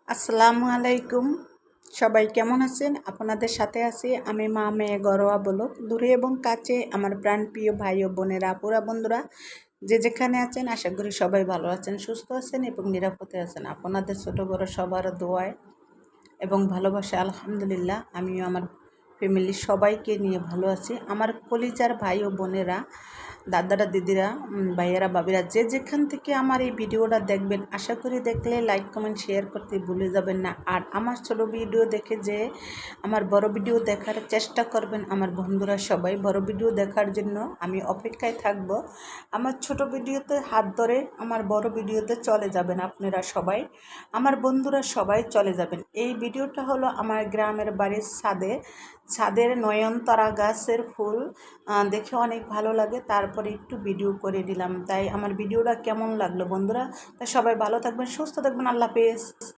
আসসালামু আলাইকুম। সবাই কেমন আছেন? আপনাদের সাথে আছি আমি মা মেয়ে ঘরোয়া ব্লগ। দূরে এবং কাছে আমার প্রাণপ্রিয় ভাই ও বোনেরা, আপুরা, বন্ধুরা যে যেখানে আছেন, আশা করি সবাই ভালো আছেন, সুস্থ আছেন এবং নিরাপদে আছেন। আপনাদের ছোটো বড়ো সবার দোয়ায় এবং ভালোবাসা আলহামদুলিল্লাহ আমিও আমার ফ্যামিলির সবাইকে নিয়ে ভালো আছি। আমার কলিজার ভাই ও বোনেরা, দাদারা, দিদিরা, ভাইয়েরা, বাবিরা যে যেখান থেকে আমার এই ভিডিওটা দেখবেন, আশা করি দেখলে লাইক কমেন্ট শেয়ার করতে ভুলে যাবেন না। আর আমার ছোটো ভিডিও দেখে যে আমার বড় ভিডিও দেখার চেষ্টা করবেন আমার বন্ধুরা সবাই। বড় ভিডিও দেখার জন্য আমি অপেক্ষায় থাকব। আমার ছোট ভিডিওতে হাত ধরে আমার বড় ভিডিওতে চলে যাবেন আপনারা সবাই, আমার বন্ধুরা সবাই চলে যাবেন। এই ভিডিওটা হলো আমার গ্রামের বাড়ির ছাদের নয়নতারা গাছের ফুল দেখে অনেক ভালো লাগে, তারপরে একটু ভিডিও করে দিলাম। তাই আমার ভিডিওটা কেমন লাগলো বন্ধুরা? তাই সবাই ভালো থাকবেন, সুস্থ থাকবেন। আল্লাহ হাফেজ।